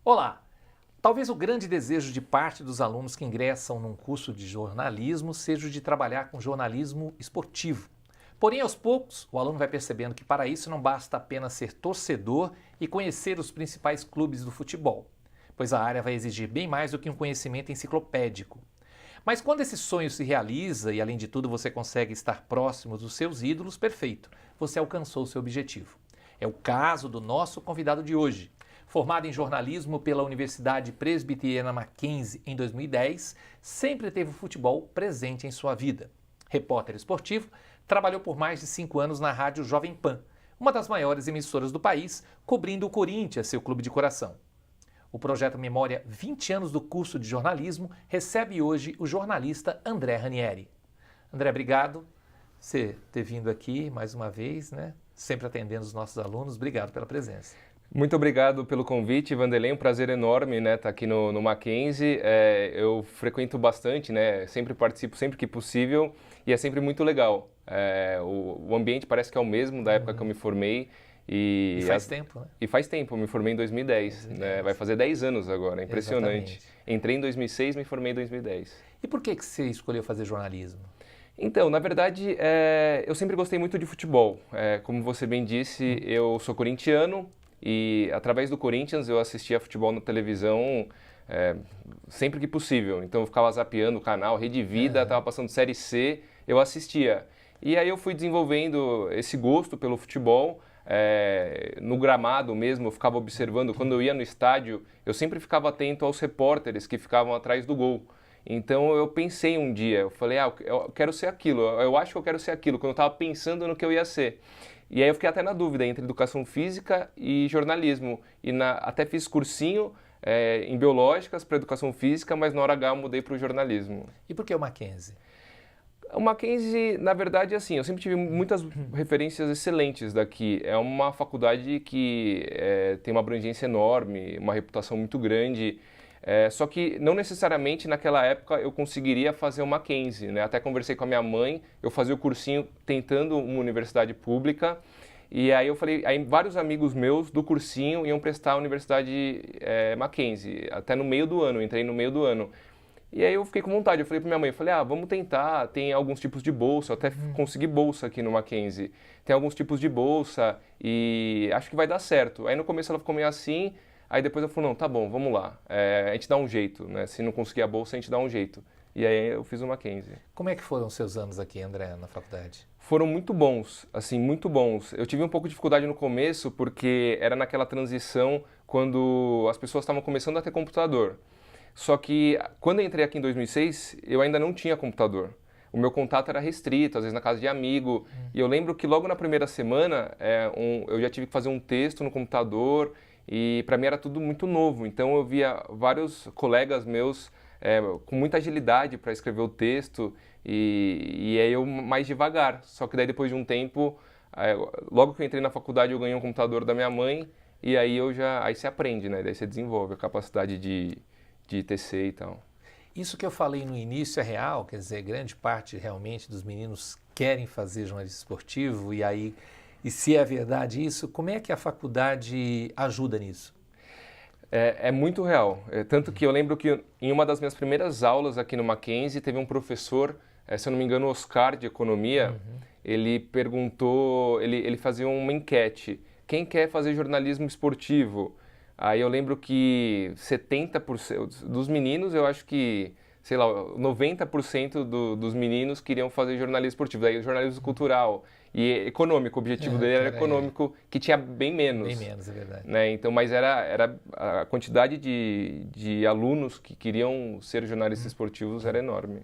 Olá! Talvez o grande desejo de parte dos alunos que ingressam num curso de jornalismo seja o de trabalhar com jornalismo esportivo. Porém, aos poucos, o aluno vai percebendo que para isso não basta apenas ser torcedor e conhecer os principais clubes do futebol, pois a área vai exigir bem mais do que um conhecimento enciclopédico. Mas quando esse sonho se realiza e, além de tudo, você consegue estar próximo dos seus ídolos, perfeito, você alcançou o seu objetivo. É o caso do nosso convidado de hoje. Formado em jornalismo pela Universidade Presbiteriana Mackenzie em 2010, sempre teve o futebol presente em sua vida. Repórter esportivo, trabalhou por mais de 5 anos na Rádio Jovem Pan, uma das maiores emissoras do país, cobrindo o Corinthians, seu clube de coração. O projeto Memória 20 anos do curso de jornalismo recebe hoje o jornalista André Ranieri. André, obrigado por você ter vindo aqui mais uma vez, né? Sempre atendendo os nossos alunos. Obrigado pela presença. Muito obrigado pelo convite, Vanderlei, um prazer enorme, né, estar aqui no Mackenzie. Eu frequento bastante, né, sempre participo sempre que possível e é sempre muito legal. O ambiente parece que é o mesmo da época que eu me formei. E faz tempo, né? E faz tempo, eu me formei em 2010, né, vai fazer 10 anos agora, é impressionante. Exatamente. Entrei em 2006, me formei em 2010. E por que você escolheu fazer jornalismo? Então, na verdade, eu sempre gostei muito de futebol. Como você bem disse, eu sou corintiano. E através do Corinthians eu assistia futebol na televisão sempre que possível. Então eu ficava zapeando o canal, Rede Vida, estava passando Série C, eu assistia. E aí eu fui desenvolvendo esse gosto pelo futebol. No gramado mesmo, eu ficava observando. Quando eu ia no estádio, eu sempre ficava atento aos repórteres que ficavam atrás do gol. Então eu pensei um dia, eu falei, eu quero ser aquilo, eu acho que eu quero ser aquilo, quando eu estava pensando no que eu ia ser. E aí eu fiquei até na dúvida entre educação física e jornalismo. E até fiz cursinho em biológicas para educação física, mas na hora H eu mudei para o jornalismo. E por que o Mackenzie? O Mackenzie, na verdade, assim, eu sempre tive muitas referências excelentes daqui. É uma faculdade que tem uma abrangência enorme, uma reputação muito grande. Só que não necessariamente naquela época eu conseguiria fazer o Mackenzie, né? Até conversei com a minha mãe, eu fazia o cursinho tentando uma universidade pública, e aí eu falei, aí vários amigos meus do cursinho iam prestar a universidade Mackenzie, até no meio do ano, eu entrei no meio do ano. E aí eu fiquei com vontade, eu falei pra minha mãe, eu falei, vamos tentar, tem alguns tipos de bolsa, eu até consegui bolsa aqui no Mackenzie, tem alguns tipos de bolsa e acho que vai dar certo. Aí no começo ela ficou meio assim. Aí depois eu falei, não, tá bom, vamos lá, a gente dá um jeito, né? Se não conseguir a bolsa, a gente dá um jeito. E aí eu fiz o Mackenzie. Como é que foram os seus anos aqui, André, na faculdade? Foram muito bons, assim, muito bons. Eu tive um pouco de dificuldade no começo, porque era naquela transição quando as pessoas estavam começando a ter computador. Só que quando eu entrei aqui em 2006, eu ainda não tinha computador. O meu contato era restrito, às vezes na casa de amigo. E eu lembro que logo na primeira semana, eu já tive que fazer um texto no computador. E para mim era tudo muito novo, então eu via vários colegas meus com muita agilidade para escrever o texto e aí eu mais devagar. Só que daí depois de um tempo, logo que eu entrei na faculdade eu ganhei um computador da minha mãe e aí aí você aprende, né? Daí você desenvolve a capacidade de TC e tal. Isso que eu falei no início é real, quer dizer, grande parte realmente dos meninos querem fazer jornalismo esportivo e se é verdade isso, como é que a faculdade ajuda nisso? É muito real. Tanto que eu lembro que em uma das minhas primeiras aulas aqui no Mackenzie, teve um professor, se eu não me engano, Oscar, de Economia, ele perguntou, ele fazia uma enquete, quem quer fazer jornalismo esportivo? Aí eu lembro que 70% dos meninos, eu acho que, sei lá, 90% dos meninos queriam fazer jornalismo esportivo, daí jornalismo cultural. E econômico, o objetivo dele era econômico, que tinha bem menos. Bem menos, é verdade. Né? Então, mas era a quantidade de alunos que queriam ser jornalistas esportivos era enorme.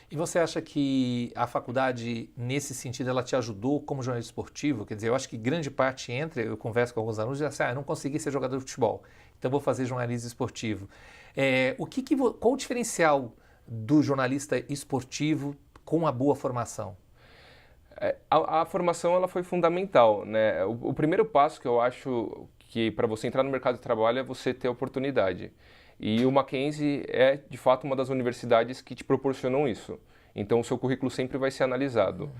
E você acha que a faculdade, nesse sentido, ela te ajudou como jornalista esportivo? Quer dizer, eu acho que grande parte eu converso com alguns alunos e dizem assim, eu não consegui ser jogador de futebol, então vou fazer jornalismo esportivo. Qual o diferencial do jornalista esportivo com uma boa formação? A formação ela foi fundamental, né? O primeiro passo que eu acho que para você entrar no mercado de trabalho é você ter oportunidade. E o Mackenzie é, de fato, uma das universidades que te proporcionam isso. Então, o seu currículo sempre vai ser analisado.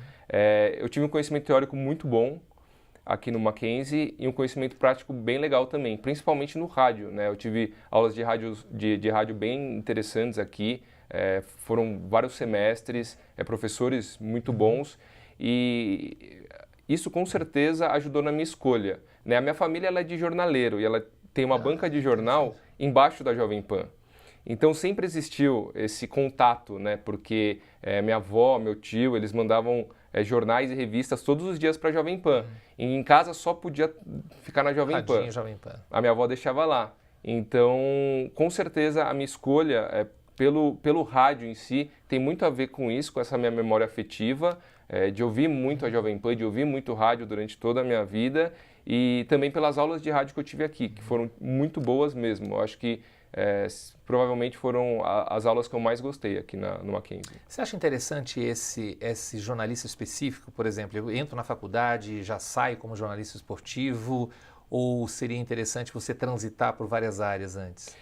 Eu tive um conhecimento teórico muito bom, aqui no Mackenzie e um conhecimento prático bem legal também, principalmente no rádio, né? Eu tive aulas de rádio bem interessantes aqui, foram vários semestres, professores muito bons e isso com certeza ajudou na minha escolha, né? A minha família ela é de jornaleiro e ela tem uma banca de jornal embaixo da Jovem Pan. Então sempre existiu esse contato, né? Porque minha avó, meu tio, eles mandavam jornais e revistas todos os dias para a Jovem Pan. E em casa só podia ficar na Jovem Pan. Jovem Pan. A minha avó deixava lá. Então, com certeza, a minha escolha pelo rádio em si tem muito a ver com isso, com essa minha memória afetiva, de ouvir muito a Jovem Pan, de ouvir muito rádio durante toda a minha vida e também pelas aulas de rádio que eu tive aqui, que foram muito boas mesmo. Eu acho que provavelmente foram as aulas que eu mais gostei aqui no Mackenzie. Você acha interessante esse jornalista específico, por exemplo, eu entro na faculdade e já saio como jornalista esportivo, ou seria interessante você transitar por várias áreas antes?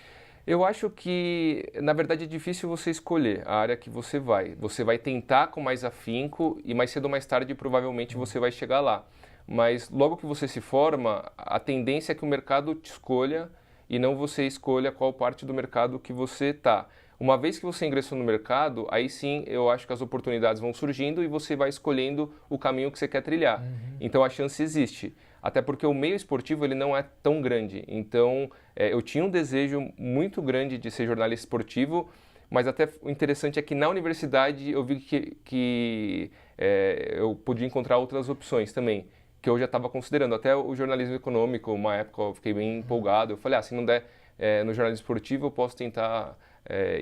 Eu acho que, na verdade, é difícil você escolher a área que você vai. Você vai tentar com mais afinco e mais cedo ou mais tarde provavelmente você vai chegar lá. Mas logo que você se forma, a tendência é que o mercado te escolha e não você escolha qual parte do mercado que você está. Uma vez que você ingressou no mercado, aí sim eu acho que as oportunidades vão surgindo e você vai escolhendo o caminho que você quer trilhar. Então a chance existe. Até porque o meio esportivo ele não é tão grande. Então eu tinha um desejo muito grande de ser jornalista esportivo, mas até o interessante é que na universidade eu vi que eu podia encontrar outras opções também, que eu já estava considerando. Até o jornalismo econômico, uma época eu fiquei bem empolgado. Eu falei, se não der no jornalismo esportivo, eu posso tentar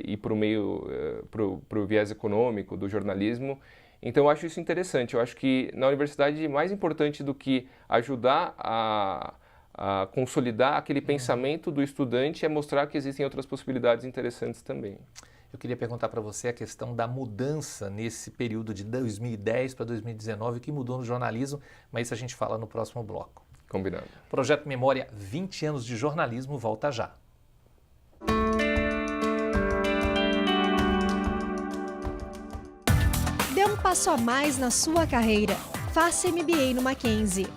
ir para o meio, para o viés econômico do jornalismo. Então eu acho isso interessante. Eu acho que na universidade, mais importante do que ajudar a consolidar aquele pensamento do estudante é mostrar que existem outras possibilidades interessantes também. Eu queria perguntar para você a questão da mudança nesse período de 2010 para 2019, o que mudou no jornalismo, mas isso a gente fala no próximo bloco. Combinado. Projeto Memória 20 anos de jornalismo volta já. Dê um passo a mais na sua carreira. Faça MBA no Mackenzie.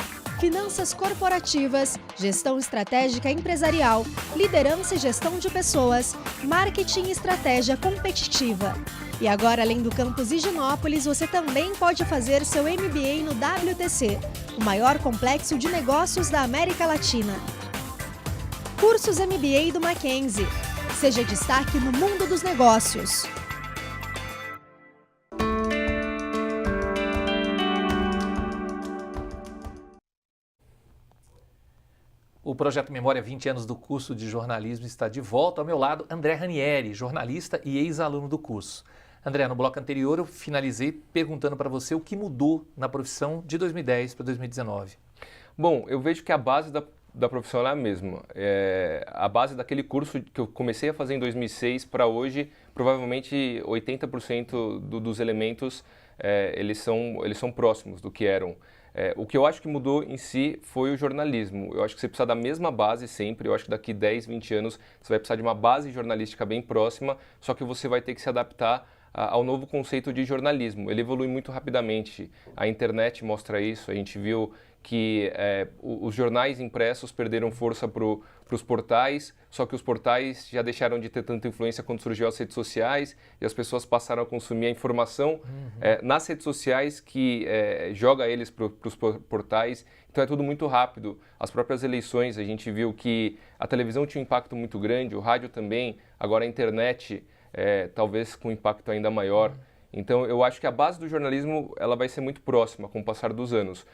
Finanças corporativas, gestão estratégica empresarial, liderança e gestão de pessoas, marketing e estratégia competitiva. E agora, além do campus Higienópolis, você também pode fazer seu MBA no WTC, o maior complexo de negócios da América Latina. Cursos MBA do Mackenzie. Seja destaque no mundo dos negócios. O Projeto Memória 20 anos do curso de jornalismo está de volta. Ao meu lado, André Ranieri, jornalista e ex-aluno do curso. André, no bloco anterior eu finalizei perguntando para você o que mudou na profissão de 2010 para 2019. Bom, eu vejo que a base da profissão é a mesma. A base daquele curso que eu comecei a fazer em 2006 para hoje, provavelmente 80% dos elementos eles são próximos do que eram. O que eu acho que mudou em si foi o jornalismo. Eu acho que você precisa da mesma base sempre. Eu acho que daqui 10, 20 anos você vai precisar de uma base jornalística bem próxima, só que você vai ter que se adaptar ao novo conceito de jornalismo. Ele evolui muito rapidamente. A internet mostra isso. A gente viu que os jornais impressos perderam força para os portais, só que os portais já deixaram de ter tanta influência quando surgiu as redes sociais e as pessoas passaram a consumir a informação nas redes sociais que joga eles para os portais. Então é tudo muito rápido. As próprias eleições, a gente viu que a televisão tinha um impacto muito grande, o rádio também, agora a internet talvez com um impacto ainda maior. Então eu acho que a base do jornalismo ela vai ser muito próxima com o passar dos anos.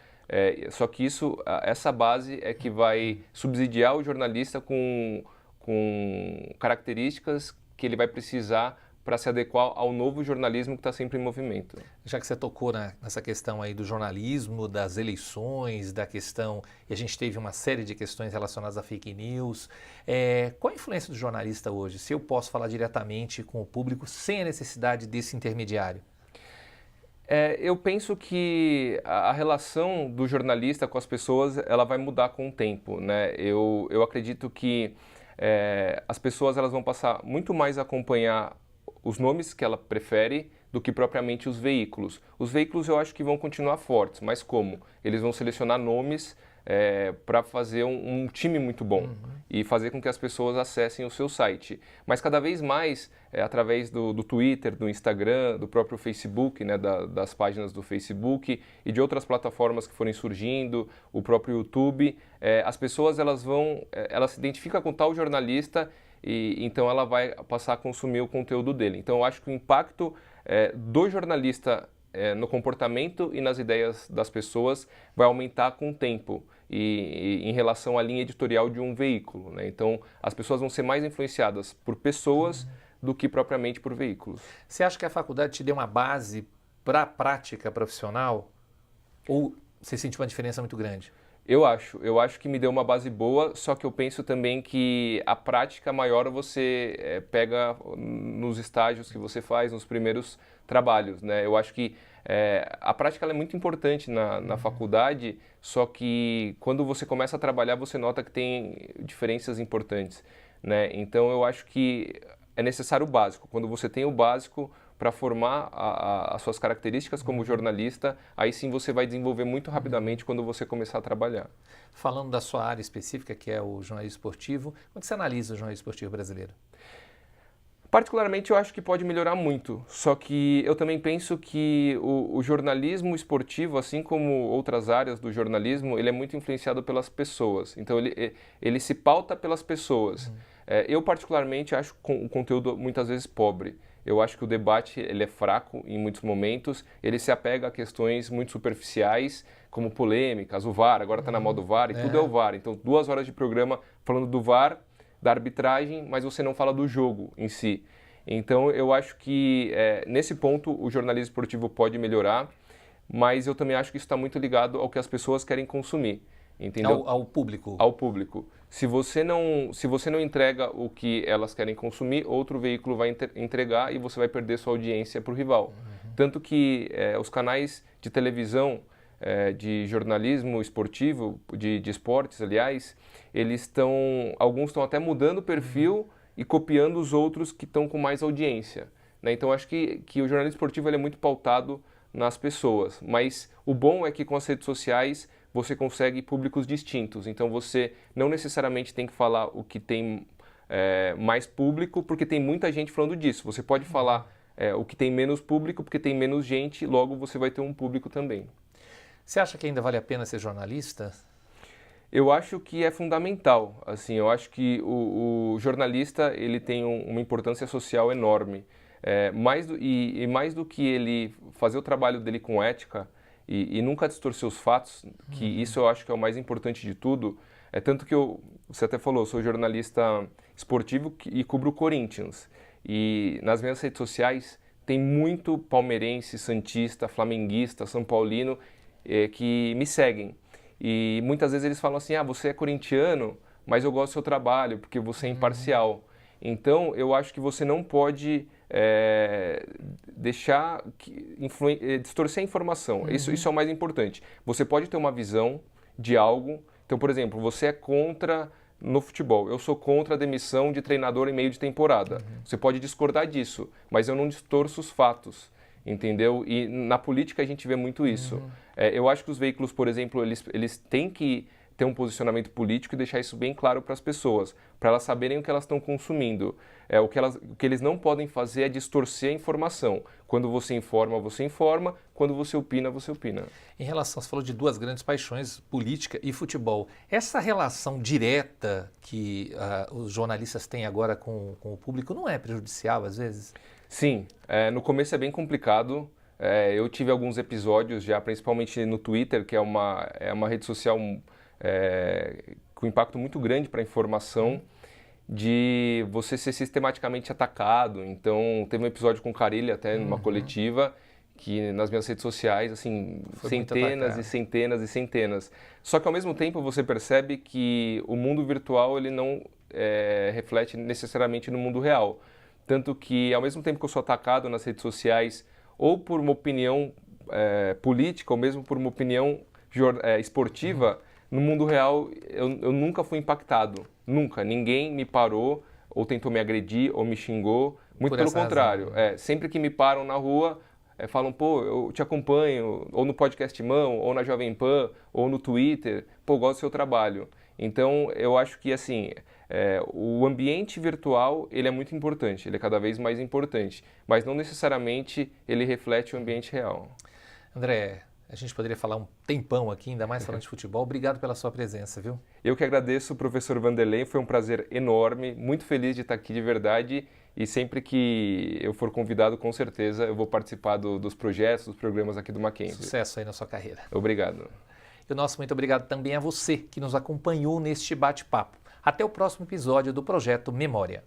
Só que essa base é que vai subsidiar o jornalista com características que ele vai precisar para se adequar ao novo jornalismo que está sempre em movimento. Já que você tocou nessa questão aí do jornalismo, das eleições, da questão, e a gente teve uma série de questões relacionadas a fake news, qual a influência do jornalista hoje? Se eu posso falar diretamente com o público sem a necessidade desse intermediário? Eu penso que a relação do jornalista com as pessoas ela vai mudar com o tempo, né? Eu acredito que as pessoas elas vão passar muito mais a acompanhar os nomes que ela prefere do que propriamente os veículos. Os veículos eu acho que vão continuar fortes, mas como? Eles vão selecionar nomes para fazer um time muito bom e fazer com que as pessoas acessem o seu site. Mas cada vez mais, através do Twitter, do Instagram, do próprio Facebook, né, das páginas do Facebook e de outras plataformas que forem surgindo, o próprio YouTube, as pessoas elas se identificam com tal jornalista e então ela vai passar a consumir o conteúdo dele. Então eu acho que o impacto do jornalista no comportamento e nas ideias das pessoas vai aumentar com o tempo e em relação à linha editorial de um veículo, né? Então, as pessoas vão ser mais influenciadas por pessoas do que propriamente por veículos. Você acha que a faculdade te deu uma base para a prática profissional ou você sentiu uma diferença muito grande? Eu acho que me deu uma base boa, só que eu penso também que a prática maior você pega nos estágios que você faz, nos primeiros trabalhos, né? Eu acho que a prática ela é muito importante na faculdade, só que quando você começa a trabalhar você nota que tem diferenças importantes, né? Então eu acho que é necessário o básico. Quando você tem o básico para formar as suas características como jornalista, aí sim você vai desenvolver muito rapidamente quando você começar a trabalhar. Falando da sua área específica, que é o jornalismo esportivo, como você analisa o jornalismo esportivo brasileiro? Particularmente eu acho que pode melhorar muito, só que eu também penso que o jornalismo esportivo, assim como outras áreas do jornalismo, ele é muito influenciado pelas pessoas, então ele se pauta pelas pessoas. Eu particularmente acho o conteúdo muitas vezes pobre. Eu acho que o debate ele é fraco em muitos momentos, ele se apega a questões muito superficiais, como polêmicas, o VAR, agora está na moda o VAR, e tudo é o VAR. Então 2 horas de programa falando do VAR, da arbitragem, mas você não fala do jogo em si. Então eu acho que nesse ponto o jornalismo esportivo pode melhorar, mas eu também acho que isso está muito ligado ao que as pessoas querem consumir. Entendeu? Ao público. Ao público. Se você não entrega o que elas querem consumir, outro veículo vai entregar e você vai perder sua audiência para o rival. Tanto que os canais de televisão, de jornalismo esportivo, de esportes, aliás, alguns estão até mudando o perfil e copiando os outros que estão com mais audiência, né? Então, acho que o jornalismo esportivo ele é muito pautado nas pessoas, mas o bom é que com as redes sociais você consegue públicos distintos, então você não necessariamente tem que falar o que tem mais público, porque tem muita gente falando disso. Você pode falar o que tem menos público, porque tem menos gente, logo você vai ter um público também. Você acha que ainda vale a pena ser jornalista? Eu acho que é fundamental. Assim, eu acho que o jornalista ele tem uma importância social enorme. Mais do que ele fazer o trabalho dele com ética e nunca distorcer os fatos, que isso eu acho que é o mais importante de tudo. Tanto que você até falou, eu sou jornalista esportivo e cubro o Corinthians. E nas minhas redes sociais tem muito palmeirense, santista, flamenguista, são paulino que me seguem. E muitas vezes eles falam assim, você é corintiano, mas eu gosto do seu trabalho, porque você é imparcial. Então, eu acho que você não pode deixar distorcer a informação. Isso é o mais importante. Você pode ter uma visão de algo. Então, por exemplo, você é contra no futebol. Eu sou contra a demissão de treinador em meio de temporada. Você pode discordar disso, mas eu não distorço os fatos. Entendeu? E na política a gente vê muito isso. Eu acho que os veículos, por exemplo, eles têm que ter um posicionamento político e deixar isso bem claro para as pessoas, para elas saberem o que elas estão consumindo. O que eles não podem fazer é distorcer a informação. Quando você informa, quando você opina, você opina. Em relação, você falou de 2 grandes paixões, política e futebol. Essa relação direta que os jornalistas têm agora com o público não é prejudicial, às vezes? Sim, no começo é bem complicado. Eu tive alguns episódios já, principalmente no Twitter, que é uma rede social com impacto muito grande para a informação, de você ser sistematicamente atacado. Então, teve um episódio com o Carille, até numa coletiva, que nas minhas redes sociais, assim, centenas e centenas e centenas. Só que ao mesmo tempo você percebe que o mundo virtual ele não reflete necessariamente no mundo real. Tanto que, ao mesmo tempo que eu sou atacado nas redes sociais, ou por uma opinião política, ou mesmo por uma opinião esportiva, no mundo real eu nunca fui impactado. Nunca. Ninguém me parou, ou tentou me agredir, ou me xingou, Muito por pelo essa contrário. razão. Sempre que me param na rua, falam, pô, eu te acompanho, ou no Podcast Mão, ou na Jovem Pan, ou no Twitter, pô, gosto do seu trabalho. Então, eu acho que, assim, o ambiente virtual, ele é muito importante, ele é cada vez mais importante, mas não necessariamente ele reflete o ambiente real. André, a gente poderia falar um tempão aqui, ainda mais falando de futebol. Obrigado pela sua presença, viu? Eu que agradeço, professor Vanderlei, foi um prazer enorme, muito feliz de estar aqui de verdade, e sempre que eu for convidado, com certeza, eu vou participar dos projetos, dos programas aqui do Mackenzie. Sucesso aí na sua carreira. Obrigado. E o nosso muito obrigado também a você que nos acompanhou neste bate-papo. Até o próximo episódio do Projeto Memória.